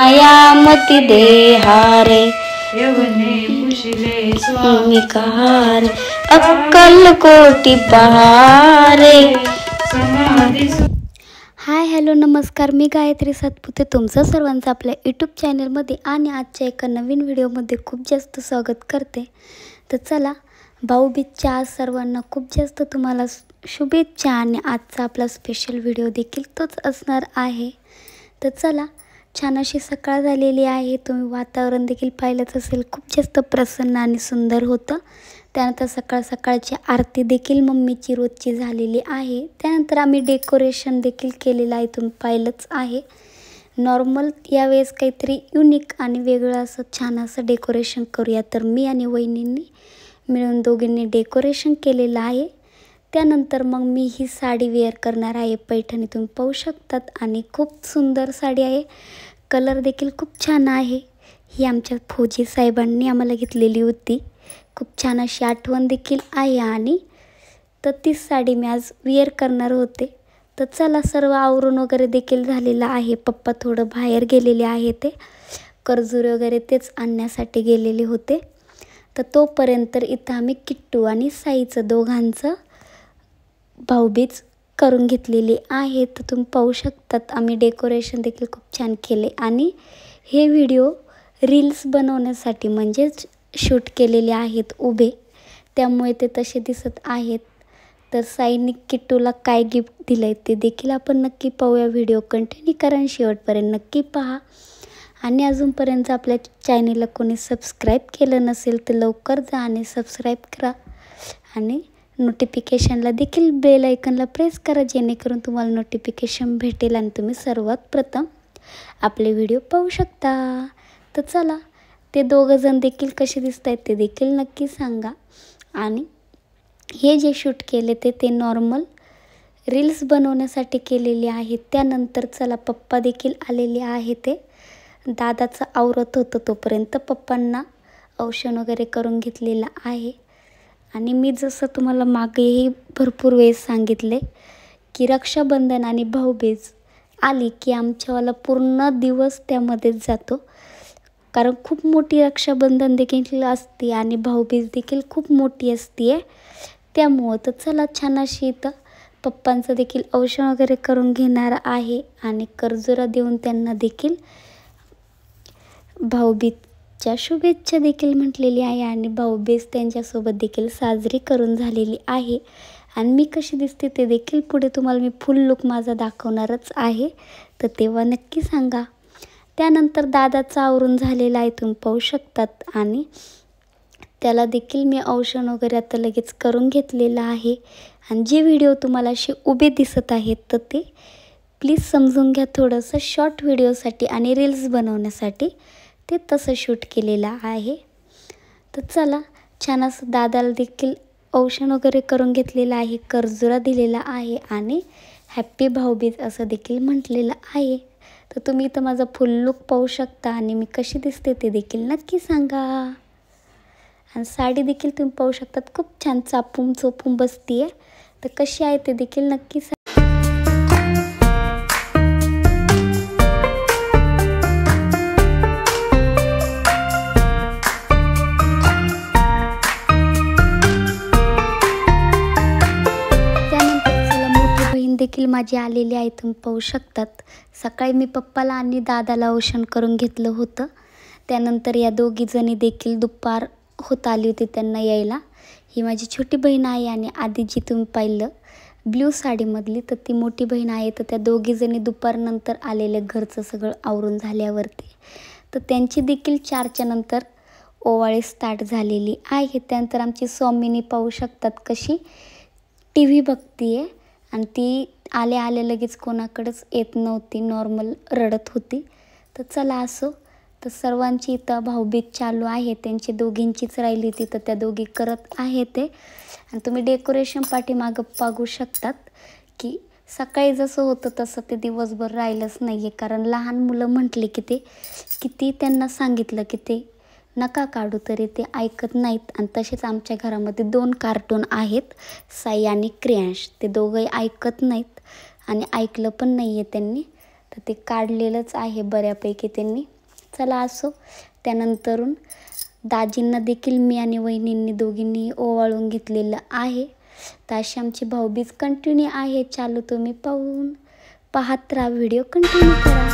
मायामती दे हारे यवने पुशिले स्वामी कहार अक्कल कोटी पहारे समाधी हाय हॅलो नमस्कार, मी गायत्री सातपुते तुमचं सर्वांचं आपल्या यूट्यूब चॅनलमध्ये आणि आजच्या एका नवीन व्हिडिओमध्ये खूप जास्त स्वागत करते. तर चला, भाऊबीजच्या आज सर्वांना खूप जास्त तुम्हाला शुभेच्छा. आणि आजचा आपला स्पेशल व्हिडिओ देखील तोच असणार आहे. तर चला, छान अशी सकाळ झालेली आहे. तुम्ही वातावरण देखील पाहिलंच असेल, खूप जास्त प्रसन्न आणि सुंदर होतं. त्यानंतर सकाळ सकाळची आरती देखील मम्मीची रोजची झालेली आहे. त्यानंतर आम्ही डेकोरेशन देखील केलेलं आहे, तुम्ही पाहिलंच आहे. नॉर्मल यावेळेस काहीतरी युनिक आणि वेगळं असं छान असं डेकोरेशन करूया. तर मी आणि वहिनींनी मिळून दोघींनी डेकोरेशन केलेलं आहे. त्यानंतर मग मी ही साडी वेअर करणार आहे, पैठणी तुम्ही पाहू शकतात. आणि खूप सुंदर साडी आहे, कलर देखील खूप छान आहे. ही आमच्या फौजी साहेबांनी आम्हाला घेतलेली होती, खूप छान अशी आठवण देखील आहे. आणि तर तीच साडी मी आज वेअर करणार होते. तर चला, सर्व आवरून वगैरे देखील झालेलं आहे. पप्पा थोडं बाहेर गेलेले आहे, ते कर्जूर वगैरे तेच आणण्यासाठी गेलेले होते. तर तोपर्यंत इथं आम्ही किट्टू आणि साईचं दोघांचं भाऊबीज करून घेतलेली आहे. तर तुम्ही पाहू शकतात, आम्ही डेकोरेशन देखील खूप छान केले. आणि हे व्हिडिओ रील्स बनवण्यासाठी म्हणजेच शूट केलेले आहेत उभे, त्यामुळे ते तसे दिसत आहेत. तर साईने किट्टूला काय गिफ्ट दिलं आहे ते देखील आपण नक्की पाहूया. व्हिडिओ कंटिन्यू करा आणि शेवटपर्यंत नक्की पहा. आणि अजूनपर्यंत आपल्या चॅनेलला कोणी सबस्क्राईब केलं नसेल तर लवकर जा आणि सबस्क्राईब करा. आणि नोटिफिकेशनला देखील बेल आयकनला प्रेस करा, जेणेकरून तुम्हाला नोटिफिकेशन भेटेल आणि तुम्ही सर्वात प्रथम आपले व्हिडिओ पाहू शकता. तर चला, ते दोघंजण देखील कसे दिसत आहेत ते देखील नक्की सांगा. आणि हे जे शूट केले ते नॉर्मल रील्स बनवण्यासाठी केलेले आहेत. त्यानंतर चला, पप्पा देखील आलेले आहे. ते दादाचं आवरत होतं, तोपर्यंत पप्पांना औषण वगैरे करून घेतलेलं आहे. आणि मी जसं तुम्हाला मागेही भरपूर वेळेस सांगितले की रक्षाबंधन आणि भाऊबीज आली की आमच्यावाला पूर्ण दिवस त्यामध्येच जातो, कारण खूप मोठी रक्षाबंधन देखील असते आणि भाऊबीज देखील खूप मोठी असते. त्यामुळं तर चला, छान अशी इथं पप्पांचं देखील औषण वगैरे करून घेणार आहे. आणि कर्जुरा देऊन त्यांना देखील भाऊबीजच्या शुभेच्छा देखील म्हटलेली आहे. आणि भाऊबीज त्यांच्यासोबत देखील साजरी करून झालेली आहे. आणि मी कशी दिसते ते देखील पुढे तुम्हाला मी फुल लुक माझा दाखवणारच आहे, तर तेव्हा नक्की सांगा. त्यानंतर दादाचं आवरून झालेलं आहे, तुम्ही पाहू शकतात. आणि त्याला देखील मी औषण वगैरे आता लगेच करून घेतलेलं आहे. आणि जे व्हिडिओ तुम्हाला असे उभे दिसत आहेत तर ते प्लीज समजून घ्या, थोडंसं शॉर्ट व्हिडिओसाठी आणि रील्स बनवण्यासाठी ते तसं शूट केलेलं आहे. तर चला, छान असं दादाला देखील औषण वगैरे करून घेतलेलं आहे, कर्जुरा दिलेला आहे आणि हॅप्पी भाऊबीज असं देखील म्हटलेलं आहे. तर तुम्ही इथं माझा फुल लुक पाहू शकता आणि मी कशी दिसते ते देखील नक्की सांगा. आणि साडी देखील तुम्ही पाहू शकतात, खूप छान चापून चोपून बसती आहे. तर कशी आहे ते देखील नक्की सांगा. देखील माझी आलेली आहे, तुम्ही पाहू शकतात. सकाळी मी पप्पाला आणि दादाला औषण करून घेतलं होतं. त्यानंतर या दोघी जणी देखील दुपार होत आली होती त्यांना यायला. ही माझी छोटी बहीण आहे आणि आधी जी तुम्ही पाहिलं ब्ल्यू साडीमधली, तर ती मोठी बहीण आहे. तर त्या दोघी जणी दुपारनंतर आलेले घरचं सगळं आवरून झाल्यावरती. तर त्यांची देखील 4च्या नंतर ओवाळी स्टार्ट झालेली आहे. त्यानंतर आमची स्वामिनी पाहू शकतात कशी TV बघती आहे. आणि ती आल्या लगेच कोणाकडेच येत नव्हती, नॉर्मल रडत होती. तर चला असो, तर सर्वांची इथं भाऊबीज चालू आहे, त्यांची दोघींचीच राहिली होती, तर त्या दोघी करत आहे ते. आणि तुम्ही डेकोरेशन पाठीमागं पाहू शकतात की सकाळी जसं होतं तसं ते दिवसभर राहिलंच नाही आहे. कारण लहान मुलं म्हटले की ते किती त्यांना सांगितलं की ते नका काढू तरी ते ऐकत नाहीत. आणि तसेच आमच्या घरामध्ये 2 कार्टून आहेत, साई आणि क्रियांश. ते दोघंही ऐकत नाहीत आणि ऐकलं पण नाही आहे त्यांनी, तर ते काढलेलंच आहे बऱ्यापैकी त्यांनी. चला असो. त्यानंतरून दाजींना देखील मी आणि वहिनींनी दोघींनी ओवाळून घेतलेलं आहे. तर अशी आमची भाऊबीज कंटिन्यू आहे चालू. तुम्ही पाहत राहा, व्हिडिओ कंटिन्यू करा.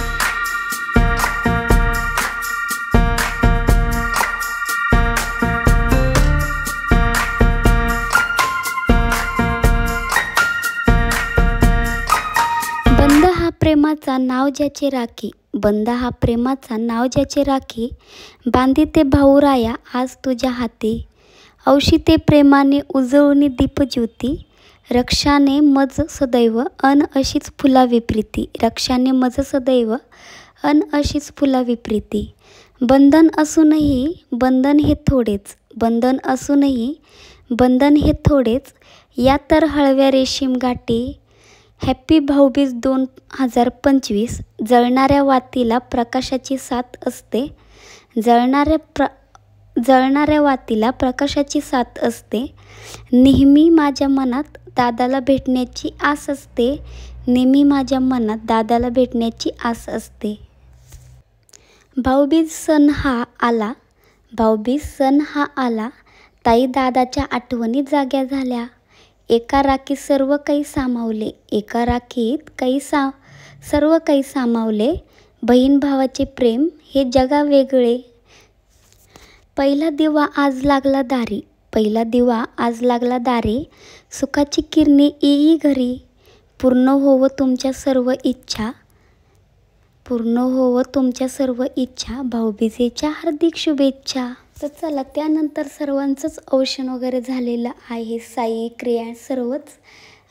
बंद हा प्रेमाचा नाव ज्याचे राखी, बंद हा प्रेमाचा नाव ज्याचे राखी, बांधिते भाऊराया आज तुझ्या हाती. औषिते प्रेमाने उजळूनी दीपज्योती, रक्षाने मज सदैव अन अशीच फुलावी प्रीती, रक्षाने मज सदैव अन अशीच फुलावी प्रीती. बंधन असूनही बंधन हे थोडेच, बंधन असूनही बंधन हे थोडेच, या तर हळव्या रेशीम गाठी. हॅपी भाऊबीज 2025. जळणाऱ्या वातीला प्रकाशाची साथ असते, जळणाऱ्या वातीला प्रकाशाची साथ असते. नेहमी माझ्या मनात दादाला भेटण्याची आस असते, नेहमी माझ्या मनात दादाला भेटण्याची आस असते. भाऊबीज सण हा आला, भाऊबीज सण हा आला, ताई दादाच्या आठवणी जाग्या झाल्या. एका राखीत सर्व काही सामावले, एका राखीत सर्व काही सामावले. बहीण भावाचे प्रेम हे जगा वेगळे. पहिला दिवा आज लागला दारी, पहिला दिवा आज लागला दारी, सुखाची किरणे येई घरी. पूर्ण होवो तुमच्या सर्व इच्छा, पूर्ण होवो तुमच्या सर्व इच्छा, भाऊबीजेच्या हार्दिक शुभेच्छा. तर चला, त्यानंतर सर्वांचंच औषण वगैरे झालेलं आहे, साई क्रिया सर्वच.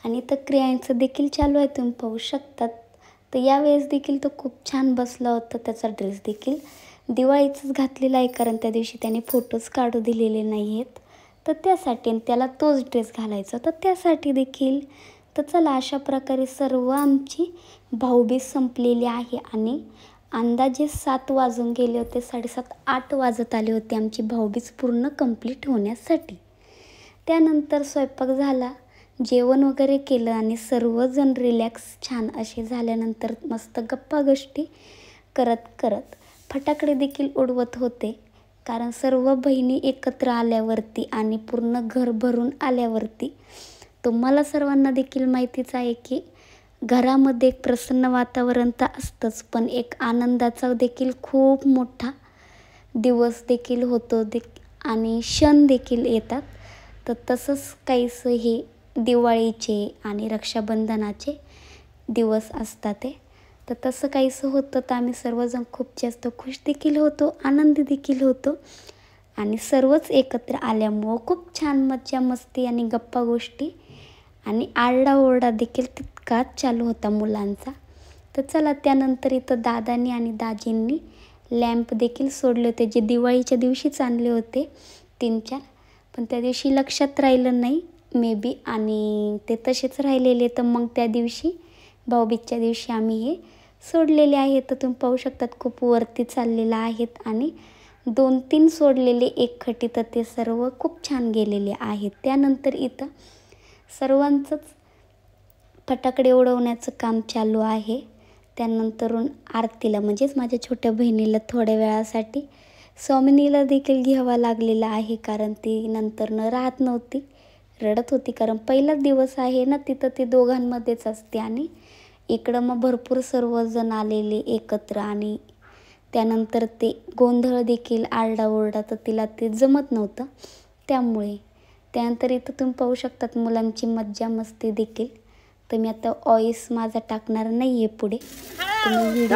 आणि तर क्रियांचं देखील चालू आहे, तुम्ही पाहू शकतात. तर यावेळेस देखील तो खूप छान बसला होता. त्याचा ड्रेस देखील दिवाळीचंच घातलेला आहे, कारण त्या दिवशी त्याने फोटोज काढू दिलेले नाही आहेत. तर त्यासाठी त्याला तोच ड्रेस घालायचा होता, त्यासाठी देखील. तर चला, अशा प्रकारे सर्व आमची भाऊबीज संपलेली आहे. आणि अंदाजे 7 वाजून गेले होते, 7:30-8 वाजत आले होते आमची भाऊबीज पूर्ण कंप्लीट होण्यासाठी. त्यानंतर स्वयंपाक झाला, जेवण वगैरे केलं आणि सर्वजण रिलॅक्स छान असे झाल्यानंतर मस्त गप्पा गोष्टी करत फटाकडे देखील उडवत होते. कारण सर्व बहिणी एकत्र आल्यावरती आणि पूर्ण घर भरून आल्यावरती तुम्हाला सर्वांना देखील माहितीच आहे की घरामध्ये एक प्रसन्न वातावरण तर असतंच, पण एक आनंदाचा देखील खूप मोठा दिवस देखील होतो आणि क्षण देखील येतात. तर तसंच काहीसं हे दिवाळीचे आणि रक्षाबंधनाचे दिवस असतात ते. तर तसं काहीसं होतं. तर आम्ही सर्वजण खूप जास्त खुश देखील होतो, आनंदी देखील होतो. आणि सर्वच एकत्र आल्यामुळं खूप छान मज्जा मस्ती आणि गप्पा गोष्टी आणि आरडाओरडा देखील तितकाच चालू होता मुलांचा. तर चला, त्यानंतर इथं दादांनी आणि दाजींनी लॅम्प देखील सोडले होते, जे दिवाळीच्या दिवशीच आणले होते 3-4. पण त्या दिवशी लक्षात राहिलं नाही मे बी, आणि ते तसेच राहिलेले. तर मग त्या दिवशी भाऊबीजच्या दिवशी आम्ही हे सोडलेले आहेत. तर तुम्ही पाहू शकतात खूप वरती चाललेलं आहेत आणि 2-3 सोडलेले एक खटी, तर ते सर्व खूप छान गेलेले आहेत. त्यानंतर इथं सर्वांचंच फटाकडे उडवण्याचं काम चालू आहे. त्यानंतरून आरतीला म्हणजेच माझ्या छोट्या बहिणीला थोड्या वेळासाठी स्वामिनीला देखील घ्यावा लागलेला आहे, कारण ती नंतरनं राहत नव्हती, रडत होती. कारण पहिलाच दिवस आहे ना, तिथं ती दोघांमध्येच असते आणि इकडं मग भरपूर सर्वजण आलेले एकत्र. आणि त्यानंतर ते गोंधळ देखील आरडाओरडा, तर तिला ते जमत नव्हतं त्यामुळे. त्यानंतर इथं तुम्ही पाहू शकतात मुलांची मज्जा मस्ती देखील. तर मी आता वॉइस माझा टाकणार नाही आहे पुढे, तुम्ही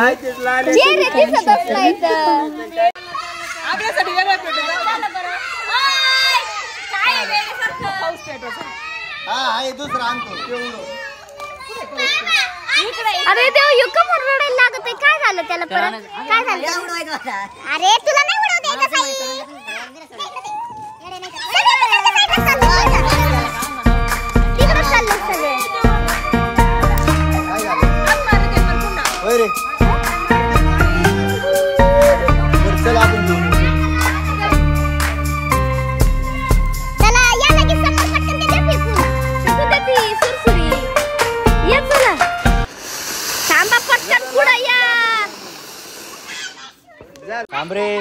अरे देव युका रडायला लागत आहे, काय झालं त्याला परत? काय झालं? अरे तुला नाही उडवता येत काही. तिकडे चालले सगळे. चला या लगेच समोर पटकन ते दे फेकून. फेकून दे ती सुरसुरी. ये चला. थांबा पटकन पुढे या. थांबरे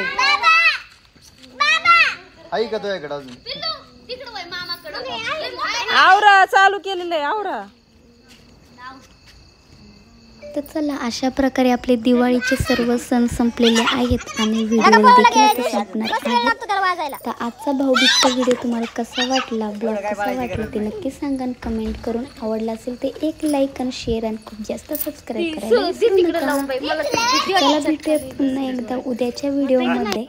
आई का तो इकडं अजून आवरा चालू केलेलं आहे आवरा. तर चला अशा प्रकारे आपले दिवाळीचे सर्व सण संपलेले आहेत आणि व्हिडिओ देखील आता संपणार आहे. तर आजचा भाऊबीजचा व्हिडिओ तुम्हाला कसा वाटला, ब्लॉग कसा वाटला ते नक्की सांगा आणि कमेंट करून. आवडला असेल ते एक लाईक आणि शेअर आणि खूप जास्त सबस्क्राईब करायला विसरू नका. चला भेटूया पुन्हा एकदा उद्याच्या व्हिडिओमध्ये.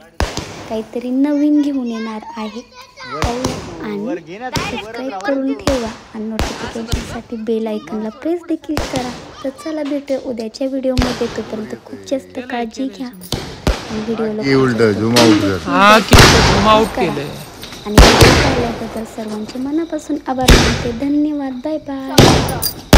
काहीतरी नवीन घेऊन येणार आहे आणि सबस्क्राईब करून ठेवा आणि नोटिफिकेशनसाठी बेल आयकॉनला प्रेस देखील करा. तर चला भेटूया उद्याच्या व्हिडिओमध्ये. तोपर्यंत खूप जास्त काळजी घ्या आणि व्हिडिओला आणि व्हिडिओ पाहिल्याबद्दल सर्वांचे मनापासून आभार मानते. धन्यवाद. Bye bye.